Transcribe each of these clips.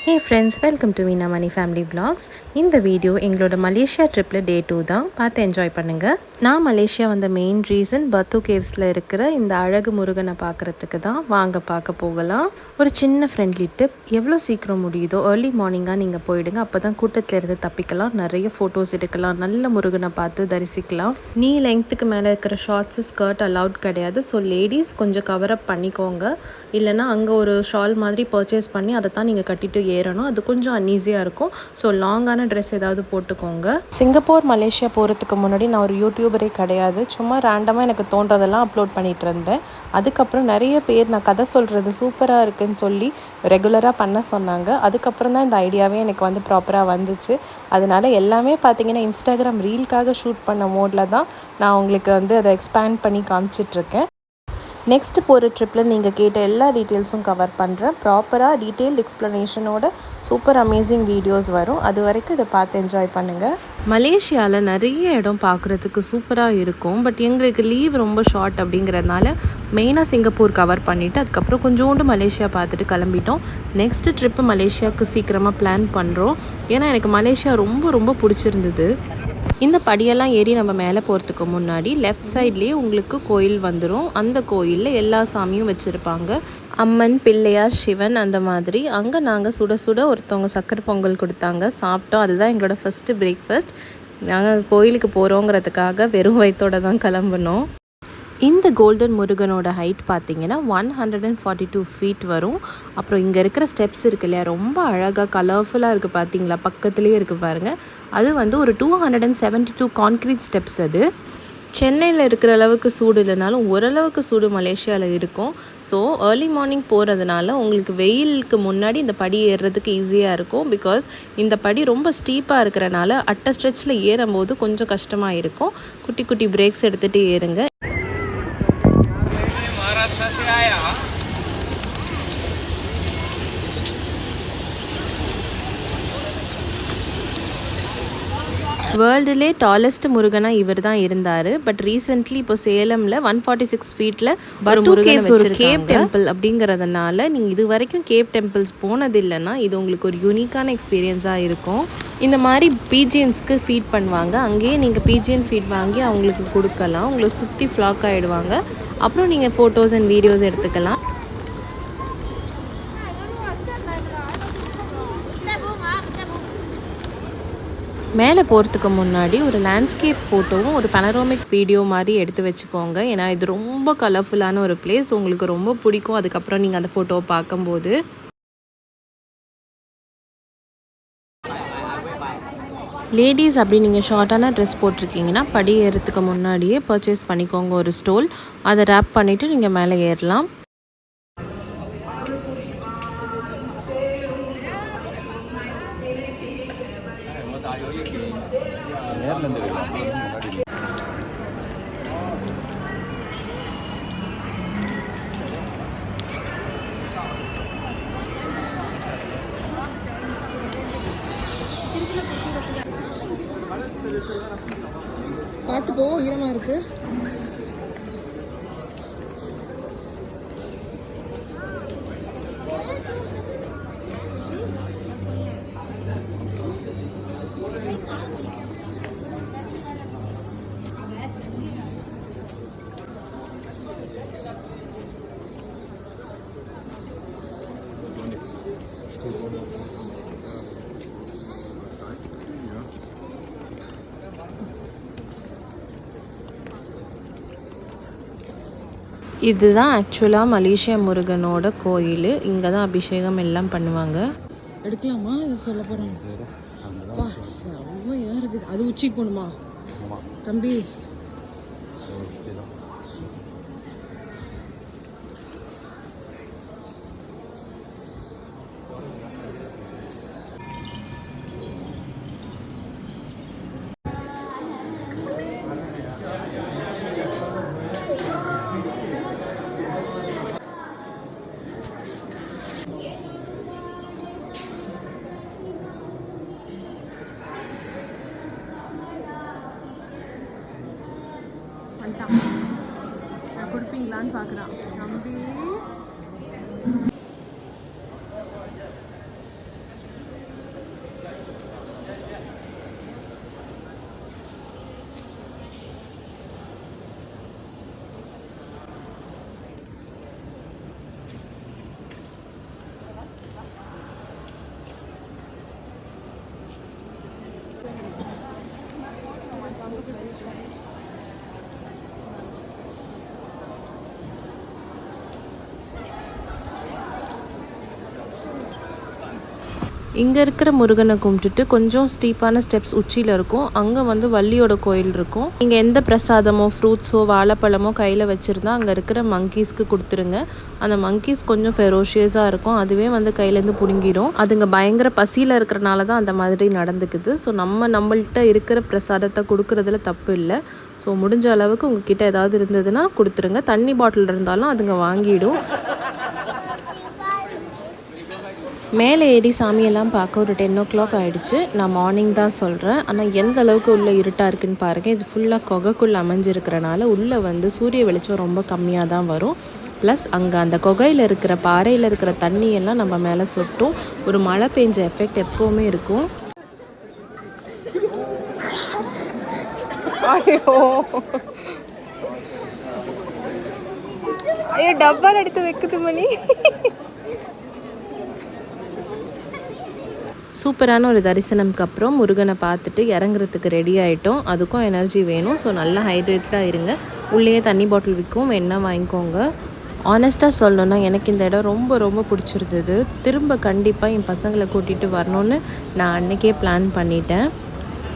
Hey friends, welcome to Veena Money Family Vlogs. இந்த video எங்களோட Malaysia ட்ரிப்பில் டே 2 தான். பார்த்து என்ஜாய் பண்ணுங்கள். நான் மலேசியா வந்த மெயின் ரீசன் பத்து கேவ்ஸில் இருக்கிற இந்த அழகு முருகனை பார்க்குறதுக்கு தான். வாங்க பார்க்க போகலாம். ஒரு சின்ன ஃப்ரெண்ட்லி டிப், எவ்வளோ சீக்கிரம் முடியுதோ ஏர்லி மார்னிங்காக நீங்கள் போயிடுங்க. அப்போ தான் கூட்டத்தில் இருந்து தப்பிக்கலாம், நிறைய ஃபோட்டோஸ் எடுக்கலாம், நல்ல முருகனை பார்த்து தரிசிக்கலாம். நீ லெங்க்த்துக்கு மேலே இருக்கிற ஷார்ட்ஸு ஸ்கர்ட் அலவுட் கிடையாது. ஸோ லேடிஸ் கொஞ்சம் கவரப் பண்ணிக்கோங்க. இல்லைனா அங்கே ஒரு ஷால் மாதிரி பர்ச்சேஸ் பண்ணி அதை தான் நீங்கள் கட்டிட்டு ஏறணும். அது கொஞ்சம் அன்ஈஸியாக இருக்கும். ஸோ லாங்கான ட்ரெஸ் ஏதாவது போட்டுக்கோங்க. சிங்கப்பூர் மலேசியா போகிறதுக்கு முன்னாடி நான் ஒரு யூடியூபரே கிடையாது. சும்மா ரேண்டமாக எனக்கு தோன்றதெல்லாம் அப்லோட் பண்ணிகிட்டு இருந்தேன். அதுக்கப்புறம் நிறைய பேர் நான் கதை சொல்கிறது சூப்பராக இருக்குதுன்னு சொல்லி ரெகுலராக பண்ண சொன்னாங்க. அதுக்கப்புறம் தான் இந்த ஐடியாவே எனக்கு ப்ராப்பராக வந்துச்சு. அதனால எல்லாமே பார்த்தீங்கன்னா இன்ஸ்டாகிராம் ரீல்காக ஷூட் பண்ண மோடில் தான் நான் உங்களுக்கு அதை எக்ஸ்பேண்ட் பண்ணி காமிச்சிட்ருக்கேன். நெக்ஸ்ட் போகிற ட்ரிப்பில் நீங்கள் கேட்ட எல்லா டீட்டெயில்ஸும் கவர் பண்ணுறேன். ப்ராப்பராக டீட்டெயில்டு எக்ஸ்ப்ளனேஷனோட சூப்பர் அமேசிங் வீடியோஸ் வரும். அது வரைக்கும் இதை பார்த்து என்ஜாய் பண்ணுங்கள். மலேசியாவில் நிறைய இடம் பார்க்குறதுக்கு சூப்பராக இருக்கும். பட் எங்களுக்கு லீவ் ரொம்ப ஷார்ட் அப்படிங்கிறதுனால மெயினாக சிங்கப்பூர் கவர் பண்ணிவிட்டு அதுக்கப்புறம் கொஞ்சோண்டு மலேசியா பார்த்துட்டு கிளம்பிட்டோம். நெக்ஸ்ட்டு ட்ரிப்பு மலேசியாவுக்கு சீக்கிரமாக பிளான் பண்ணுறோம். ஏன்னா எனக்கு மலேசியா ரொம்ப ரொம்ப பிடிச்சிருந்தது. இந்த படியெல்லாம் ஏறி நம்ம மேலே போகிறதுக்கு முன்னாடி லெஃப்ட் சைட்லேயே உங்களுக்கு கோயில் வந்துடும். அந்த கோயிலில் எல்லா சாமியும் வச்சுருப்பாங்க. அம்மன், பிள்ளையார், சிவன் அந்த மாதிரி. அங்கே நாங்கள் சுட சுட ஒருத்தவங்க சக்கரை பொங்கல் கொடுத்தாங்க, சாப்பிட்டோம். அதுதான் எங்களோட ஃபஸ்ட்டு பிரேக்ஃபாஸ்ட். நாங்கள் கோயிலுக்கு போகிறோங்கிறதுக்காக வெறும் வயிற்றோடு தான் கிளம்புனோம். இந்த கோல்டன் முருகனோட ஹைட் பார்த்திங்கன்னா 142 ஃபீட் வரும். அப்புறம் இங்கே இருக்கிற ஸ்டெப்ஸ் இருக்கு இல்லையா, ரொம்ப அழகாக கலர்ஃபுல்லாக இருக்குது. பார்த்தீங்களா, பக்கத்துலேயே இருக்குது பாருங்கள். அது ஒரு 272 கான்க்ரீட் ஸ்டெப்ஸ். அது சென்னையில் இருக்கிற அளவுக்கு சூடு இல்லைனாலும் ஓரளவுக்கு சூடு மலேசியாவில் இருக்கும். ஸோ ஏர்லி மார்னிங் போகிறதுனால உங்களுக்கு வெயிலுக்கு முன்னாடி இந்த படி ஏறுறதுக்கு ஈஸியாக இருக்கும். பிகாஸ் இந்த படி ரொம்ப ஸ்டீப்பாக இருக்கிறனால அட்ட ஸ்ட்ரெச்சில் ஏறும்போது கொஞ்சம் கஷ்டமாக இருக்கும். குட்டி குட்டி பிரேக்ஸ் எடுத்துகிட்டு ஏறுங்க. வேர்ல்டுலே டாலஸ்ட் முருகனாக இவர் தான் இருந்தார். பட் ரீசெண்ட்லி இப்போ சேலமில் 146 ஃபீட்டில் ஒரு முருகன் ஒரு கேப் டெம்பிள் அப்படிங்கிறதுனால நீங்கள் இது வரைக்கும் கேப் டெம்பிள்ஸ் போனதில்லைன்னா இது உங்களுக்கு ஒரு யூனிக்கான எக்ஸ்பீரியன்ஸாக இருக்கும். இந்த மாதிரி பீஜியன்ஸ்க்கு ஃபீட் பண்ணுவாங்க. அங்கேயே நீங்கள் பீஜியன் ஃபீட் வாங்கி அவங்களுக்கு கொடுக்கலாம். உங்களுக்கு சுற்றி ஃப்ளாக் ஆகிடுவாங்க. அப்புறம் நீங்கள் ஃபோட்டோஸ் அண்ட் வீடியோஸ் எடுத்துக்கலாம். மேலே போகிறதுக்கு முன்னாடி ஒரு லேண்ட்ஸ்கேப் ஃபோட்டோவும் ஒரு பனரோமிக் வீடியோ மாதிரி எடுத்து வச்சுக்கோங்க. ஏன்னா இது ரொம்ப கலர்ஃபுல்லான ஒரு பிளேஸ், உங்களுக்கு ரொம்ப பிடிக்கும். அதுக்கப்புறம் நீங்கள் அந்த ஃபோட்டோவை பார்க்கும்போது லேடிஸ் அப்படி நீங்கள் ஷார்ட்டான ட்ரெஸ் போட்டிருக்கீங்கன்னா படி ஏறத்துக்கு முன்னாடியே பர்ச்சேஸ் பண்ணிக்கோங்க ஒரு ஸ்டோல். அதை ரேப் பண்ணிவிட்டு நீங்கள் மேலே ஏறலாம். பார்த்து போ, ஈரமாக இருக்கு. இதுதான் ஆக்சுவலாக மலேசியா முருகனோட கோயில். இங்கே தான் அபிஷேகம் எல்லாம் பண்ணுவாங்க. எடுக்கலாமா? இதை சொல்ல போகிறாங்க. செம்மையாக இருக்குது. அது உச்சிக்கு போகணுமா தம்பி? நான் கொடுப்பீங்களான்னு பார்க்குறான். தம்பி இங்கே இருக்கிற முருகனை கும்பிட்டுட்டு கொஞ்சம் ஸ்டீப்பான ஸ்டெப்ஸ் உச்சியில் இருக்கும். அங்கே வந்து வள்ளியோட கோயில் இருக்கும். நீங்கள் எந்த பிரசாதமோ ஃப்ரூட்ஸோ வாழைப்பழமோ கையில் வச்சுருந்தா அங்கே இருக்கிற மங்கீஸ்க்கு கொடுத்துருங்க. அந்த மங்கீஸ் கொஞ்சம் ஃபெரோஷியஸாக இருக்கும். அதுவே வந்து கையிலேருந்து பிடுங்கிடும். அதுங்க பயங்கர பசியில் இருக்கிறனால தான் அந்த மாதிரி நடந்துக்குது. ஸோ நம்மள்கிட்ட இருக்கிற பிரசாதத்தை கொடுக்குறதுல தப்பு இல்லை. ஸோ முடிஞ்ச அளவுக்கு உங்ககிட்ட ஏதாவது இருந்ததுன்னா கொடுத்துருங்க. தண்ணி பாட்டில் இருந்தாலும் அதுங்க வாங்கிடும். மேலே ஏறி சாமியெல்லாம் பார்க்க ஒரு 10 o'clock ஆகிடுச்சு. நான் மார்னிங் தான் சொல்கிறேன். ஆனால் எந்த அளவுக்கு உள்ளே இருட்டாக இருக்குன்னு பாருங்கள். இது ஃபுல்லாக குகைக்குள்ளே அமைஞ்சிருக்கிறனால உள்ளே வந்து சூரிய வெளிச்சம் ரொம்ப கம்மியாக தான் வரும். ப்ளஸ் அங்கே அந்த குகையில் இருக்கிற பாறையில் இருக்கிற தண்ணியெல்லாம் நம்ம மேலே சொட்டும். ஒரு மழை பெஞ்ச எஃபெக்ட் எப்போவுமே இருக்கும். ஐயோ ஐயோ டப்பால் எடுத்து வைக்குது மணி. சூப்பரான ஒரு தரிசனம்க்கு அப்புறம் முருகனை பார்த்துட்டு இறங்குறதுக்கு ரெடி ஆகிட்டோம். அதுக்கும் எனர்ஜி வேணும். ஸோ நல்லா ஹைட்ரேட்டடாக இருங்க. உள்ளேயே தண்ணி பாட்டில் விற்கும், வேணா வாங்கிக்கோங்க. ஆனஸ்ட்டாக சொல்லணுன்னா எனக்கு இந்த இடம் ரொம்ப ரொம்ப பிடிச்சிருந்தது. திரும்ப கண்டிப்பாக என் பசங்களை கூட்டிகிட்டு வரணுன்னு நான் அன்றைக்கே பிளான் பண்ணிட்டேன்.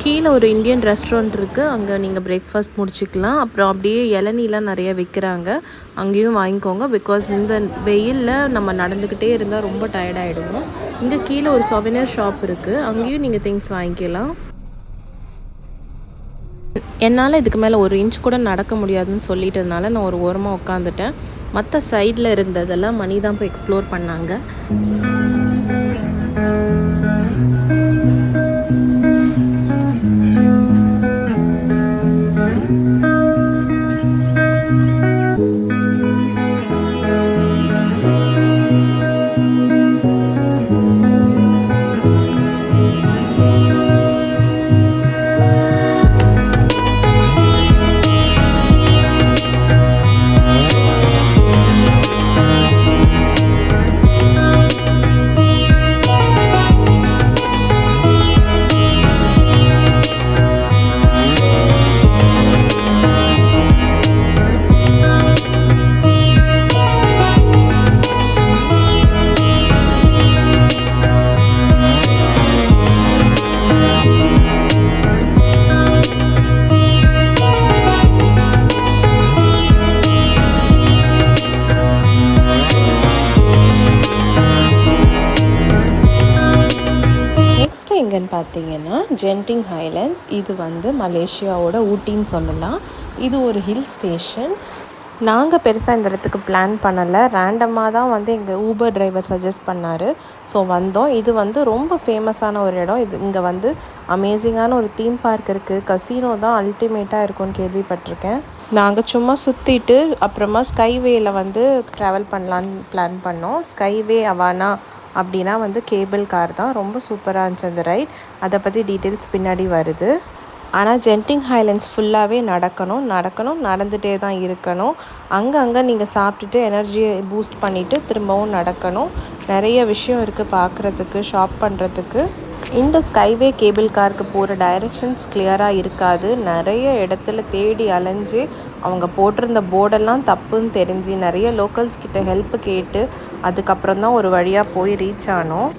கீழே ஒரு இந்தியன் ரெஸ்டாரண்ட் இருக்குது. அங்கே நீங்கள் பிரேக்ஃபாஸ்ட் முடிச்சிக்கலாம். அப்புறம் அப்படியே இளநீலாம் நிறைய விற்கிறாங்க, அங்கேயும் வாங்கிக்கோங்க. பிகாஸ் இந்த வெயிலில் நம்ம நடந்துக்கிட்டே இருந்தால் ரொம்ப டயர்டாகிடுவோம். இங்கே கீழே ஒரு சொவெனியர் ஷாப் இருக்குது, அங்கேயும் நீங்கள் திங்ஸ் வாங்கிக்கலாம். என்னால் இதுக்கு மேலே 1 inch கூட நடக்க முடியாதுன்னு சொல்லிட்டதுனால நான் ஒரு ஓரமாக உட்காந்துட்டேன். மற்ற சைடில் இருந்ததெல்லாம் மணி தான் போய் எக்ஸ்ப்ளோர் பண்ணாங்க. எங்கன்னு பார்த்தீங்கன்னா ஜென்டிங் ஹைலேண்ட்ஸ். இது வந்து மலேசியாவோட ஊட்டின்னு சொல்லலாம். இது ஒரு ஹில் ஸ்டேஷன். நாங்கள் பெருசாக இந்த இடத்துக்கு பிளான் பண்ணலை, ரேண்டமாக தான் வந்து எங்கள் ஊபர் டிரைவர் சஜஸ்ட் பண்ணார். ஸோ வந்தோம். இது வந்து ரொம்ப ஃபேமஸான ஒரு இடம். இது இங்கே வந்து அமேசிங்கான ஒரு தீம் பார்க் இருக்குது. கசினோ தான் அல்டிமேட்டாக இருக்கும்னு கேள்விப்பட்டிருக்கேன். நாங்கள் சும்மா சுற்றிட்டு அப்புறமா ஸ்கைவேயில் வந்து ட்ராவல் பண்ணலான்னு பிளான் பண்ணோம். ஸ்கைவே அவானா அப்படின்னா வந்து கேபிள் கார் தான். ரொம்ப சூப்பராக இருந்துச்சு அந்த ரைட். அதை பற்றி டீட்டெயில்ஸ் பின்னாடி வருது. ஆனால் ஜென்டிங் ஹைலேண்ட்ஸ் ஃபுல்லாகவே நடந்துகிட்டே தான் இருக்கணும். அங்கே நீங்கள் சாப்பிட்டுட்டு எனர்ஜியை பூஸ்ட் பண்ணிவிட்டு திரும்பவும் நடக்கணும். நிறைய விஷயம் இருக்குது பார்க்குறதுக்கு, ஷாப் பண்ணுறதுக்கு. இந்த ஸ்கைவே கேபிள் காருக்கு போகிற டைரெக்ஷன்ஸ் கிளியராக இருக்காது. நிறைய இடத்துல தேடி அலைஞ்சு அவங்க போட்டிருந்த போர்டெல்லாம் தப்புன்னு தெரிஞ்சு நிறைய லோக்கல்ஸ் கிட்ட ஹெல்ப் கேட்டு அதுக்கப்புறம் தான் ஒரு வழியாக போய் ரீச் ஆனோம்.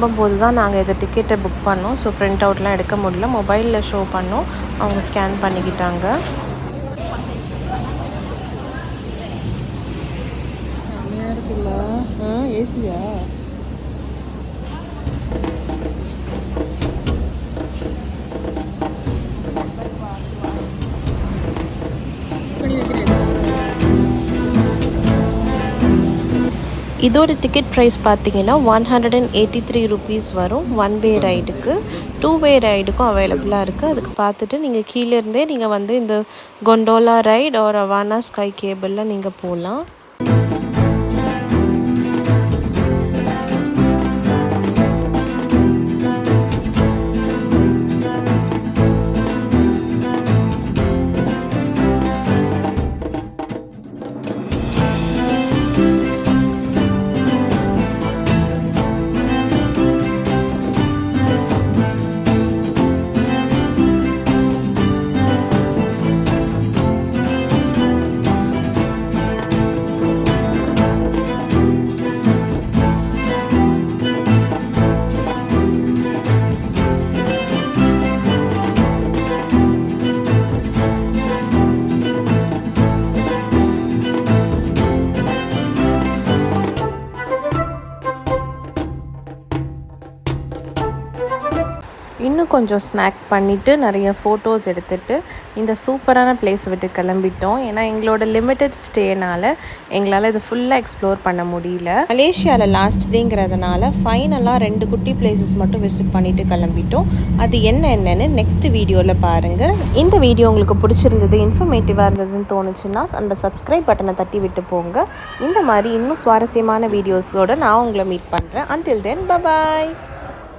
கிளம்பும்போது தான் நாங்கள் இதை டிக்கெட்டை புக் பண்ணோம். ஸோ பிரிண்ட் அவுட்லாம் எடுக்க முடியல, மொபைலில் ஷோ பண்ணோம், அவங்க ஸ்கேன் பண்ணிக்கிட்டாங்க. ஏசியா இதோட டிக்கெட் ப்ரைஸ் பார்த்தீங்கன்னா 183 ருபீஸ் வரும். 1 வே ரைடுக்கு. 2 வே ரைடுக்கும் அவைலபிளாக இருக்குது. அதுக்கு பார்த்துட்டு நீங்கள் கீழேருந்தே நீங்கள் வந்து இந்த கொண்டோலா ரைட் ஒரு அவானா ஸ்கை கேபிளில் நீங்கள் போகலாம். இன்னும் கொஞ்சம் ஸ்நாக் பண்ணிவிட்டு நிறைய ஃபோட்டோஸ் எடுத்துகிட்டு இந்த சூப்பரான பிளேஸ் விட்டு கிளம்பிட்டோம். ஏன்னா எங்களோட லிமிட்டட் ஸ்டேனால் எங்களால் இது ஃபுல்லாக எக்ஸ்ப்ளோர் பண்ண முடியல. மலேசியாவில் லாஸ்ட் டேங்கிறதுனால ஃபைனலாக 2 குட்டி பிளேசஸ் மட்டும் விசிட் பண்ணிவிட்டு கிளம்பிட்டோம். அது என்னென்னு நெக்ஸ்ட் வீடியோவில் பாருங்கள். இந்த வீடியோ உங்களுக்கு பிடிச்சிருந்தது, இன்ஃபர்மேட்டிவாக இருந்ததுன்னு தோணுச்சுன்னா அந்த சப்ஸ்கிரைப் பட்டனை தட்டி விட்டு போங்க. இந்த மாதிரி இன்னும் சுவாரஸ்யமான வீடியோஸோடு நான் உங்களை மீட் பண்ணுறேன். Until then, bye bye.